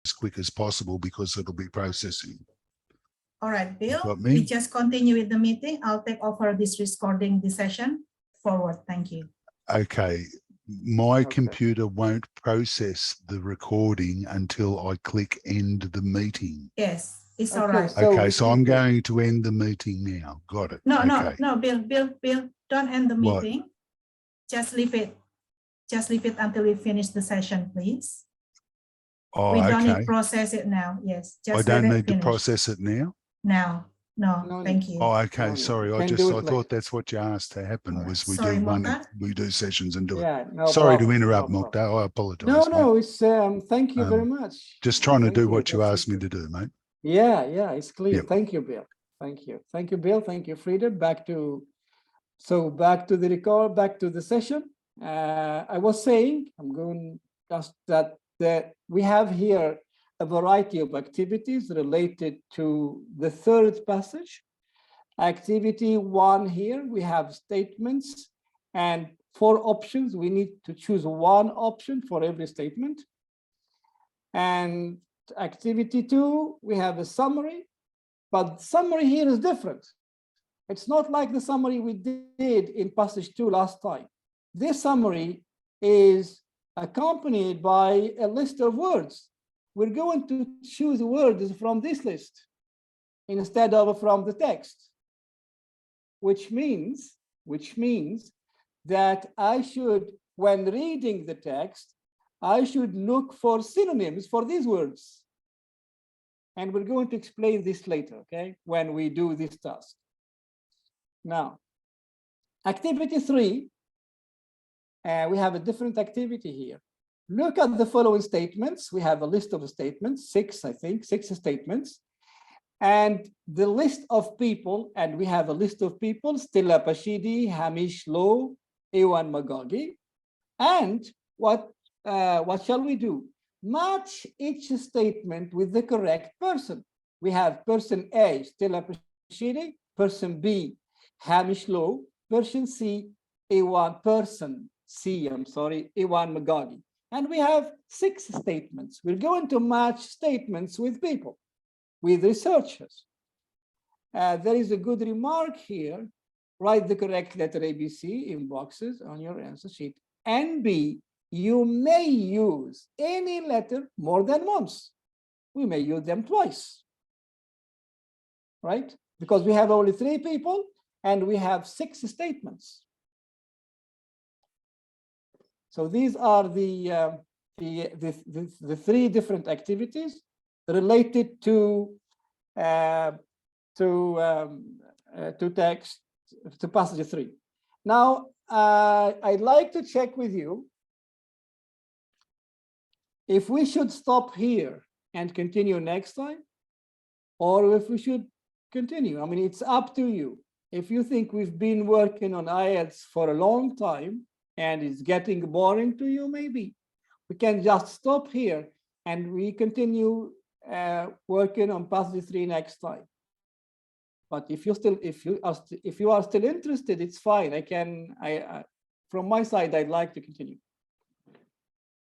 as quick as possible because it'll be processing. All right, Bill, Got me? we just continue with the meeting. I'll take over this recording, this session forward. Thank you. Okay. My Okay. computer won't process the recording until I click end the meeting. Yes, it's Okay, all right. So Okay, we so keep I'm it. going to end the meeting now. Got it. No, Okay. no, Bill, don't end the What? meeting. Just leave it. Just leave it until we finish the session, please. Oh, We don't need okay. to process it now. Yes, I just don't let it need to finish. process it now. Now. No, No thank need. you. Oh, okay. No, Sorry. can do it I later. thought that's what you asked to happen All right. was we Sorry, do one, Mokhtar. we do sessions and do it. Yeah, no Sorry problem, to interrupt, no problem. Mokhtar. I apologize. No, mate. no, it's thank you very much. Just trying to Thank do you, what you that's asked me super. to do, mate. Yeah, it's clear. Yep. Thank you, Bill. Thank you. Thank you, Bill. Thank you, Frida. Back to the record, back to the session. I was saying, I'm going just that we have here a variety of activities related to the third passage. Activity 1 here, we have statements and 4 options. We need to choose one option for every statement. And activity 2, we have a summary, but the summary here is different. It's not like the summary we did in passage 2 last time. This summary is accompanied by a list of words. We're going to choose words from this list instead of from the text, which means that I should, when reading the text, I should look for synonyms for these words. And we're going to explain this later, okay, when we do this task. Now, activity 3, we have a different activity here. Look at the following statements. We have a list of statements, 6, I think, 6 statements. And the list of people, and we have a list of people, Stella Pashidi, Hamish Lowe, Ewan Magagi. And what shall we do? Match each statement with the correct person. We have person A, Stella Pashidi, person B, Hamish Lowe, person C, Ewan Magagi. And we have 6 statements. We're going to match statements with people, with researchers. There is a good remark here. Write the correct letter ABC in boxes on your answer sheet. And B, you may use any letter more than once. We may use them twice, right? Because we have only 3 people and we have 6 statements. So these are the 3 different activities related to text, to passage 3. Now, I'd like to check with you if we should stop here and continue next time, or if we should continue. I mean, it's up to you. If you think we've been working on IELTS for a long time and it's getting boring to you, maybe we can just stop here and we continue working on passage 3 next time. But if you are still interested, it's fine. From my side, I'd like to continue.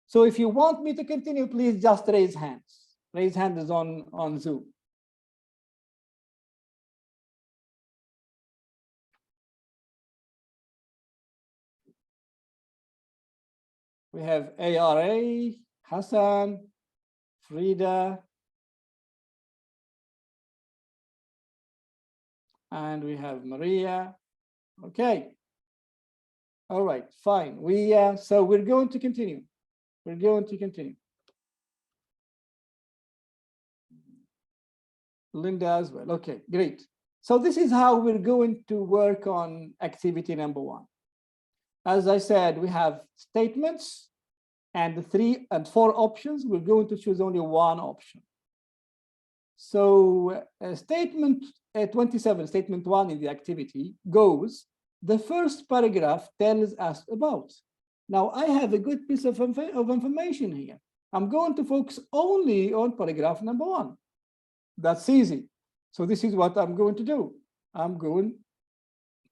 So if you want me to continue, please just raise hands. Raise hands on Zoom. We have ARA, Hassan, Frida, and we have Maria. Okay. All right, fine. So we're going to continue. We're going to continue. Linda as well. Okay, great. So this is how we're going to work on activity number 1. As I said, we have statements and 3 and 4 options. We're going to choose only one option. So statement 27, statement 1 in the activity goes, the first paragraph tells us about. Now I have a good piece of information here. I'm going to focus only on paragraph number 1. That's easy. So this is what I'm going to do. I'm going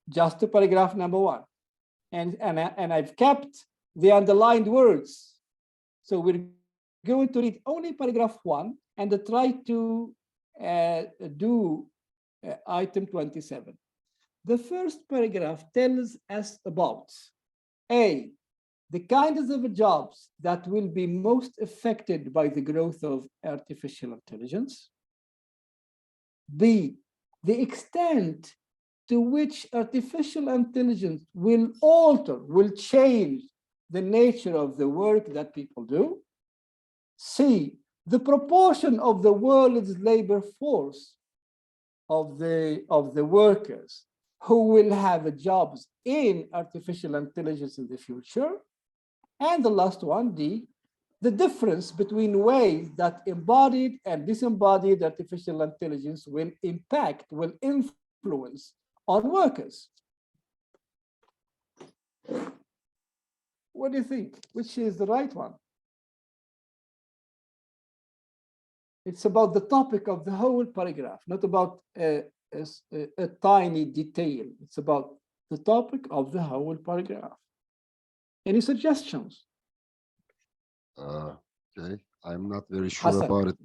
just to paragraph number 1. And I've kept the underlined words. So we're going to read only paragraph 1 and try to do item 27. The first paragraph tells us about A, the kinds of jobs that will be most affected by the growth of artificial intelligence. B, the extent to which artificial intelligence will alter, will change the nature of the work that people do. C, the proportion of the world's labor force of the workers who will have jobs in artificial intelligence in the future. And the last one, D, the difference between ways that embodied and disembodied artificial intelligence will impact, will influence on workers. What do you think? Which is the right one? It's about the topic of the whole paragraph, not about a tiny detail. It's about the topic of the whole paragraph. Any suggestions? Okay, I'm not very sure Hassan. about it,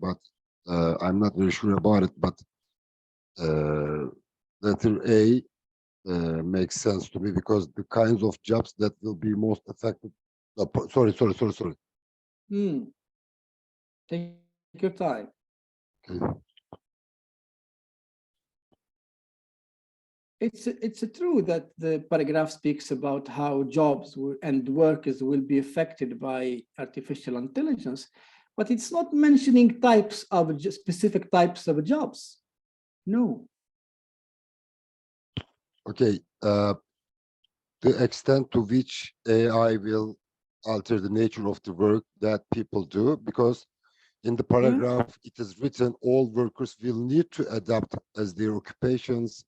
but letter A makes sense to me because the kinds of jobs that will be most affected. Sorry. Take your time. Okay. It's true that the paragraph speaks about how jobs and workers will be affected by artificial intelligence, but it's not mentioning types of specific types of jobs. No. Okay. The extent to which AI will alter the nature of the work that people do, because in the paragraph it is written all workers will need to adapt as their occupations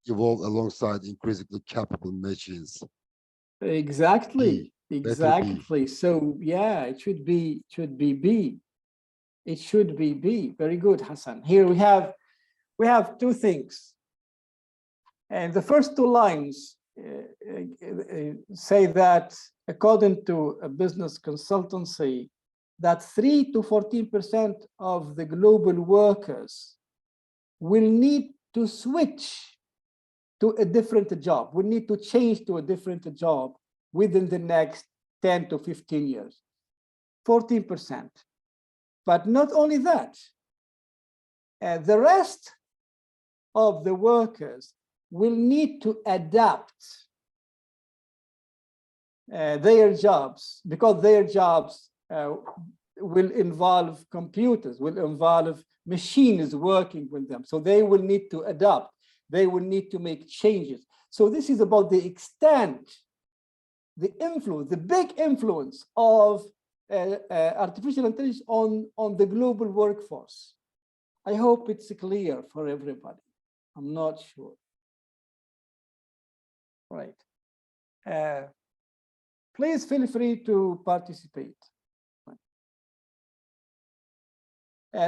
evolve alongside increasingly capable machines. Exactly. B. Exactly. So yeah, it should be B. It should be B. Very good, Hassan. Here we have two things. And the first two lines say that according to a business consultancy, that 3 to 14% of the global workers will need to switch to a different job, will need to change to a different job within the next 10 to 15 years, 14%. But not only that, the rest of the workers will need to adapt their jobs, because their jobs will involve computers, will involve machines working with them. So they will need to adapt. They will need to make changes. So this is about the extent, the influence, the big influence of artificial intelligence on the global workforce. I hope it's clear for everybody. I'm not sure. Right. Please feel free to participate.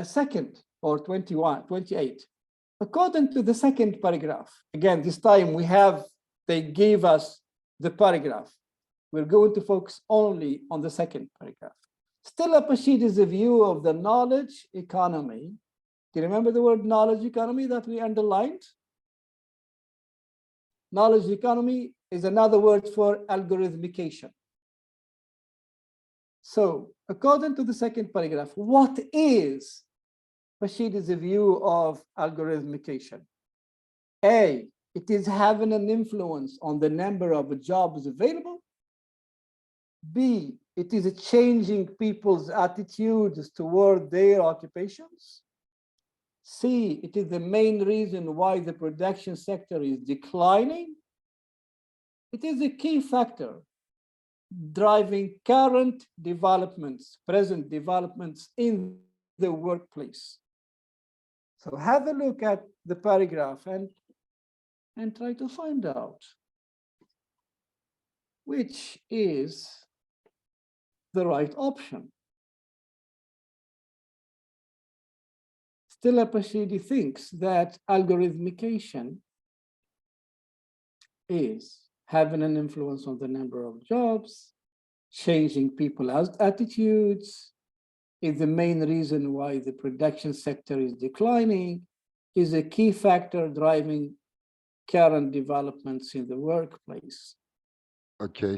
Second, or 28. According to the second paragraph, again, this time they gave us the paragraph. We're going to focus only on the second paragraph. Stella Pashidi's view of the knowledge economy. Do you remember the word knowledge economy that we underlined? Knowledge economy is another word for algorithmication. So, according to the second paragraph, what is Pashidi's view of algorithmication? A, it is having an influence on the number of jobs available. B, it is changing people's attitudes toward their occupations. C, it is the main reason why the production sector is declining. It is a key factor driving current developments, present developments in the workplace. So have a look at the paragraph and try to find out which is the right option. Stella Pashidi thinks that algorithmication is having an influence on the number of jobs, changing people's attitudes, is the main reason why the production sector is declining, is a key factor driving current developments in the workplace. Okay,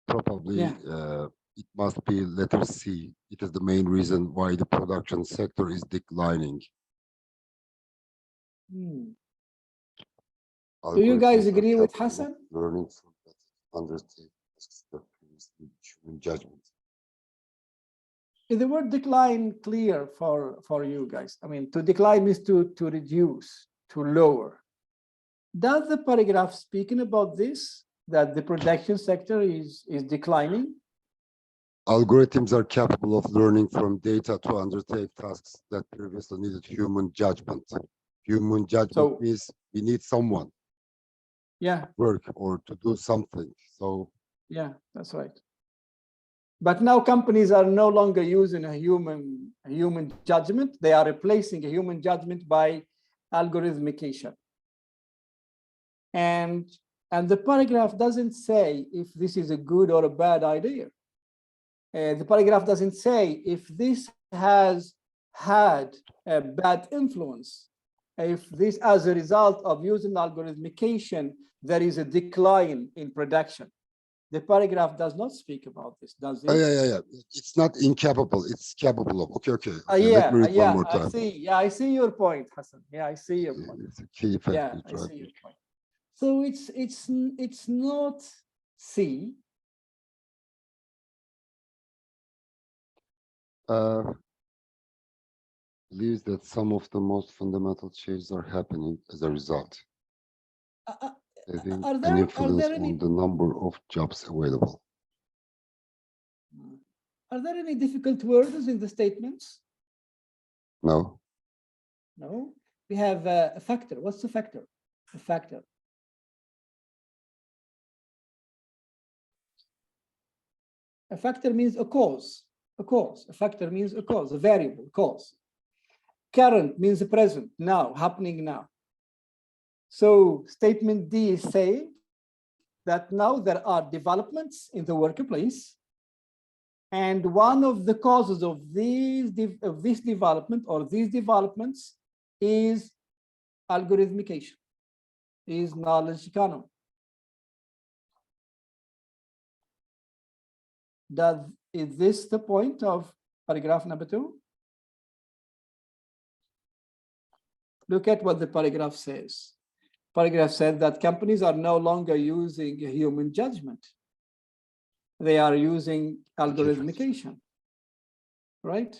probably Yeah. it must be letter C. It is the main reason why the production sector is declining. Hmm. Do you guys Algorithms are agree with capable of Hassan? learning from that undertake tasks that previously human judgment. Is the word decline clear for you guys? I mean, to decline means to reduce, to lower. Does the paragraph speaking about this, that the production sector is declining? Algorithms are capable of learning from data to undertake tasks that previously needed human judgment. Human judgment So, means we need someone yeah, to work or to do something. So yeah, that's right. But now companies are no longer using a human judgment. They are replacing a human judgment by algorithmication. And the paragraph doesn't say if this is a good or a bad idea. The paragraph doesn't say if this has had a bad influence, if this, as a result of using algorithmication, there is a decline in production. The paragraph does not speak about this, does it? yeah. It's not incapable. It's capable of. Okay. Let Yeah, me read one more I time. see. Yeah, I see your point, Hassan. Yeah, I see your point. It's a key factor. Yeah, I see your point. So it's not C. Believes that some of the most fundamental changes are happening as a result, having Are an there influence any on the number of jobs available. are there any difficult words in the statements? No. No. We have a factor. What's the factor? A factor. A factor means a cause. A cause. A factor means a cause, a variable, cause. Current means the present, now, happening now. So statement D is saying that now there are developments in the workplace, and one of the causes of this development or these developments is algorithmication, is knowledge economy. Is this the point of paragraph number 2? Look at what the paragraph says. Paragraph said that companies are no longer using human judgment. They are using algorithmication, right?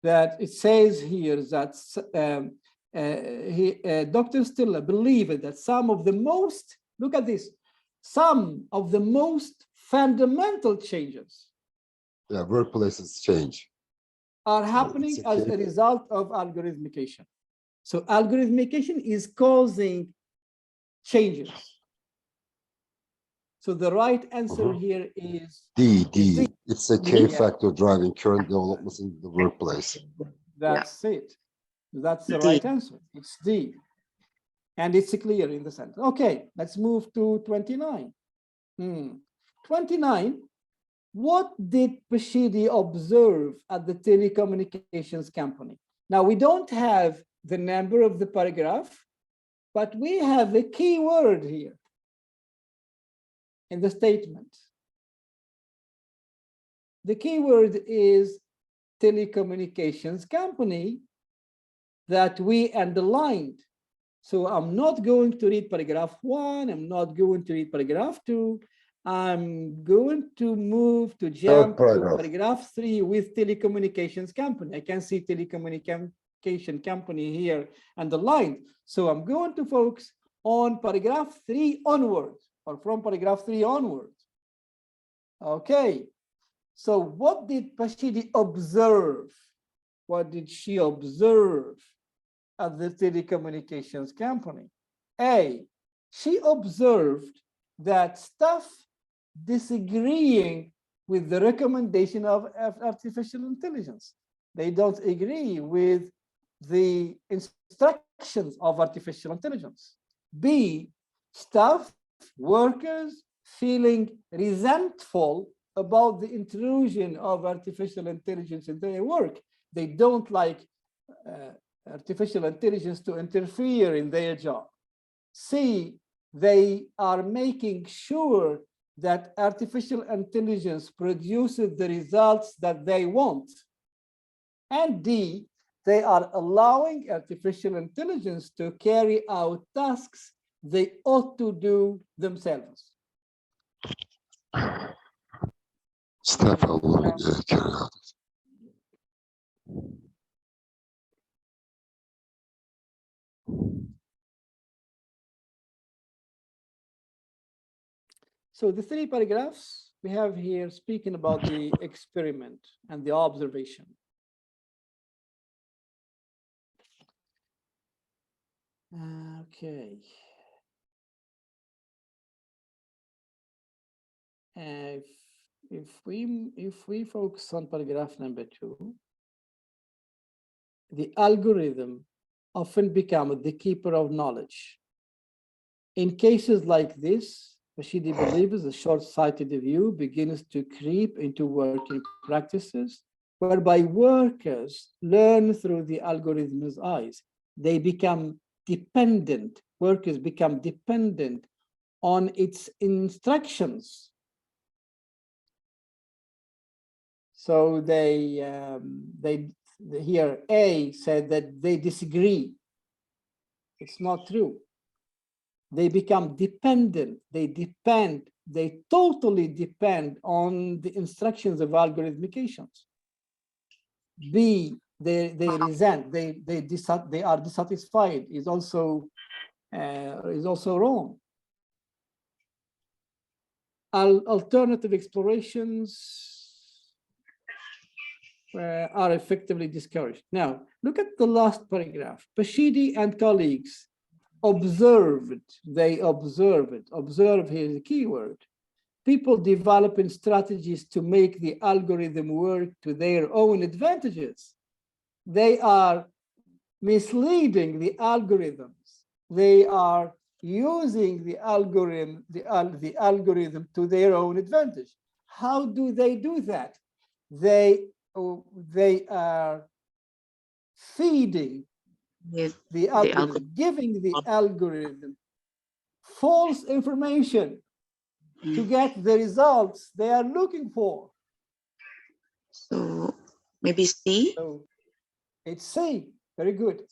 That it says here that Dr. Stiller believed that some of the most, look at this, some of the most fundamental changes Workplaces change. are happening as a result of algorithmication. So algorithmication is causing changes. So the right answer here is D. It's a key D, factor driving current developments in the workplace. That's it. That's the right answer. It's D. And it's clear in the sentence. Okay, let's move to 29. 29, what did Pashidi observe at the telecommunications company? Now, we don't have the number of the paragraph, but we have a key word here in the statement. The key word is telecommunications company that we underlined. So I'm not going to read paragraph 1. I'm not going to read paragraph 2. I'm going to move to jump to paragraph 3 with telecommunications company. I can see telecommunication company here underlined. So I'm going to focus on paragraph 3 onwards, or from paragraph 3 onwards. Okay. So what did Pashidi observe? What did she observe at the telecommunications company? A, she observed that staff disagreeing with the recommendation of artificial intelligence. They don't agree with the instructions of artificial intelligence. B, staff, workers feeling resentful about the intrusion of artificial intelligence in their work. They don't like artificial intelligence to interfere in their job. C, they are making sure that artificial intelligence produces the results that they want. And D, they are allowing artificial intelligence to carry out tasks they ought to do themselves. Estağfurullah. So the three paragraphs we have here speaking about the experiment and the observation. Okay. If we focus on paragraph number 2, the algorithm often becomes the keeper of knowledge. In cases like this, Rashidi believes a short-sighted view begins to creep into working practices, whereby workers learn through the algorithm's eyes. They become dependent, workers become dependent on its instructions. So here A said that they disagree. It's not true. They become dependent. They totally depend on the instructions of algorithmications. B, they resent. They are dissatisfied. Is also wrong. Alternative explorations are effectively discouraged. Now, look at the last paragraph. Bashidi and colleagues observed, they observed, observe here is a key word. People developing strategies to make the algorithm work to their own advantages. They are misleading the algorithms. They are using the algorithm to their own advantage. How do they do that? They are feeding the algorithm, giving the algorithm false information to get the results they are looking for. So maybe C? So it's C, very good.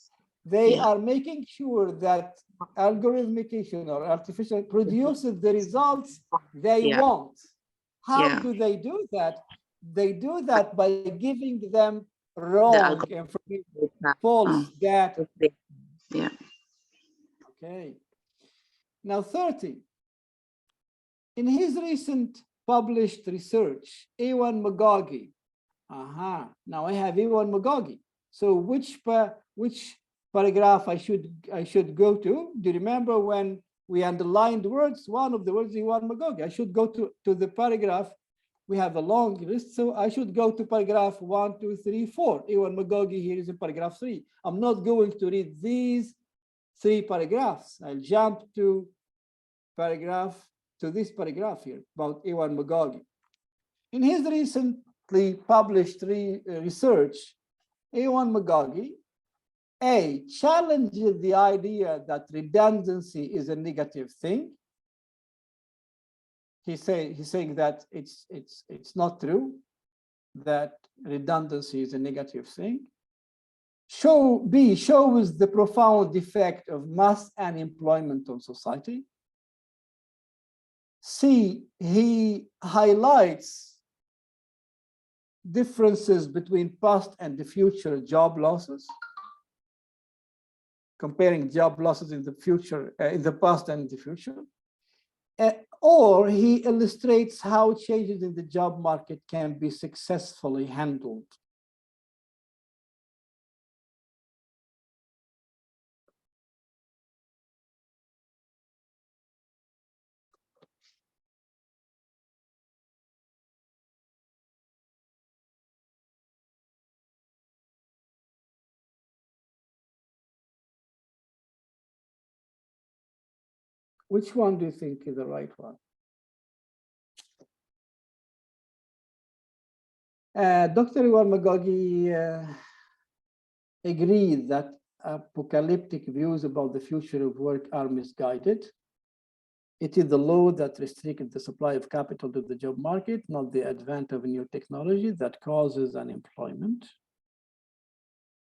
They are making sure that algorithmication or artificial produces the results they want. How do they do that? They do that by giving them wrong information, false data. Yeah. Okay. Now 30. In his recent published research, Ewan Magagi. Now I have Ewan Magagi. So which paragraph I should go to? Do you remember when we underlined words? One of the words Ewan Magagi. I should go to the paragraph. We have a long list, so I should go to paragraph 1, 2, 3, 4. Ewan Magagi here is in paragraph 3. I'm not going to read these 3 paragraphs. I'll jump to this paragraph here about Ewan Magagi. In his recently published research, Ewan Magagi, A, challenges the idea that redundancy is a negative thing. He's saying that it's not true, that redundancy is a negative thing. B, shows the profound effect of mass unemployment on society. C, he highlights differences between past and the future job losses, comparing job losses in the future, in the past and in the future. Or he illustrates how changes in the job market can be successfully handled. Which one do you think is the right one? Dr. Iwarmagogi agreed that apocalyptic views about the future of work are misguided. It is the law that restricts the supply of capital to the job market, not the advent of new technology that causes unemployment.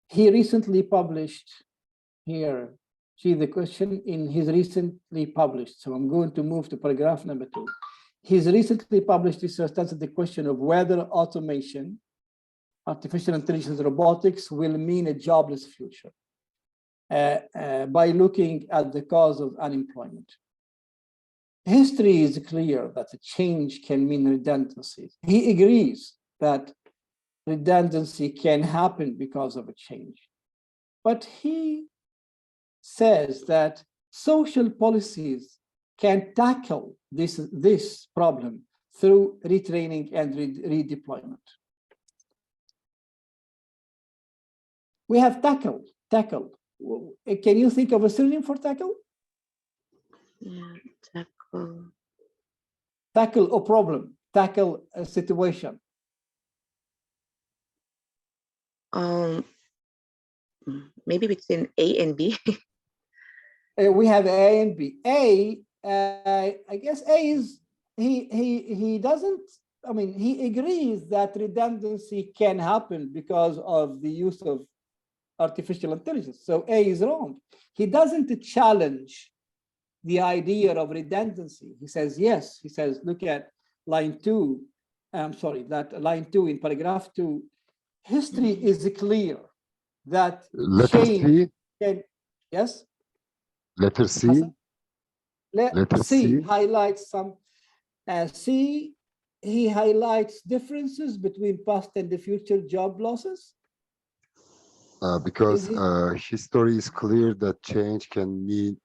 He recently published here, see the question in his recently published. So I'm going to move to paragraph number 2. His recently published research answered the question of whether automation, artificial intelligence, robotics will mean a jobless future by looking at the cause of unemployment. History is clear that a change can mean redundancy. He agrees that redundancy can happen because of a change. But he says that social policies can tackle this problem through retraining and redeployment. We have tackle. Can you think of a synonym for tackle? Yeah, tackle. Tackle a problem, tackle a situation. Maybe between A and B. We have A and B. I guess A is he doesn't. I mean, he agrees that redundancy can happen because of the use of artificial intelligence. So A is wrong. He doesn't challenge the idea of redundancy. He says yes. He says, look at line 2. I'm sorry, that line 2 in paragraph 2. History is clear that Letter change C. can, yes. Letter C. Hassan? Letter C C. highlights some. C, he highlights differences between past and the future job losses. Because Is it- history is clear that change can mean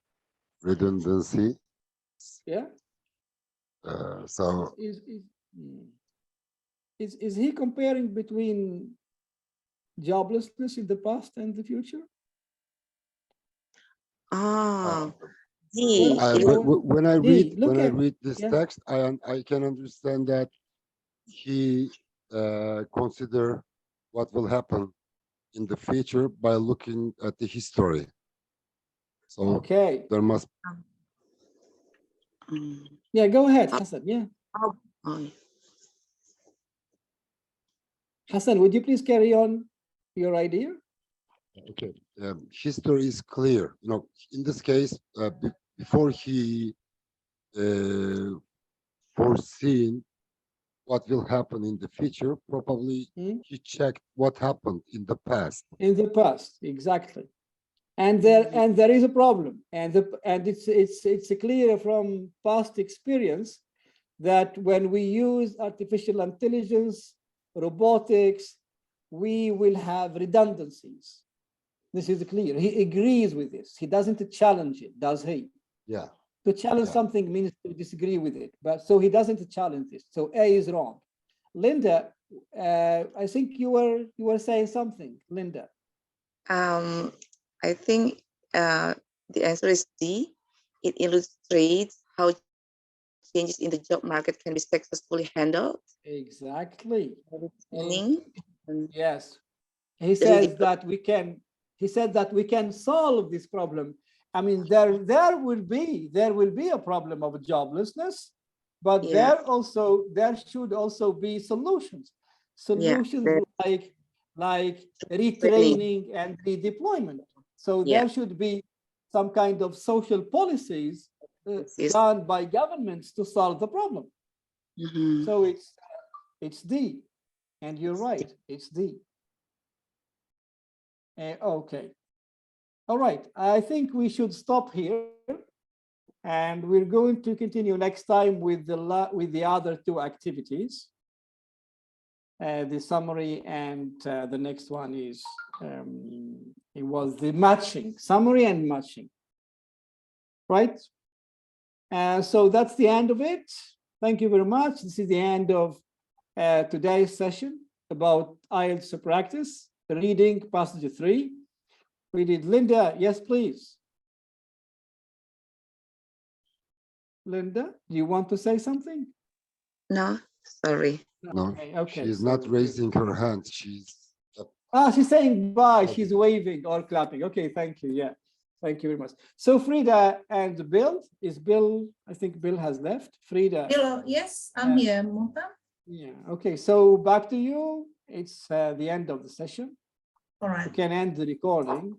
redundancy. Yeah. So Is he comparing between joblessness in the past and the future? Ah, D. Well, It is- when I D, read this yeah. text, I can understand that he consider what will happen in the future by looking at the history. So Okay. there must. um, Yeah, go ahead, Hassan. Yeah. oh, Hassan, would you please carry on your idea? Okay. History is clear. You know, in this case, before he foreseen what will happen in the future, probably he checked what happened in the past. In the past, exactly. And there is a problem, and it's clear from past experience that when we use artificial intelligence, robotics, we will have redundancies. This is clear. He agrees with this. He doesn't challenge it, does he? Yeah. To challenge Yeah. something means to disagree with it, but so he doesn't challenge this. So A is wrong. Linda, I think you were saying something, Linda. I think the answer is D. It illustrates how changes in the job market can be successfully handled. Exactly. Meaning, Yes. He says that we can. He said that we can solve this problem. I mean, there will be a problem of joblessness, but Yeah. there should also be solutions. Solutions like retraining and redeployment. So Yeah. there should be some kind of social policies Yes. done by governments to solve the problem. Mhm. So it's D, and you're right, it's D. Okay. All right. I think we should stop here, and we're going to continue next time with the other two activities. The summary, and the next one is it was the matching, summary and matching. Right. So that's the end of it. Thank you very much. This is the end of today's session about IELTS practice, reading passage 3. We did. Linda, yes, please. Linda, do you want to say something? No, Sorry. No, Okay. she's not so- raising her hand. She's She's saying bye. Okay. She's waving or clapping. Okay, thank you. Yeah, thank you very much. So Frida and Bill, I think Bill has left. Frida. Bill, yes, I'm here, Muhtar. Yeah, okay, so back to you. It's the end of the session. All You right. can end the recording.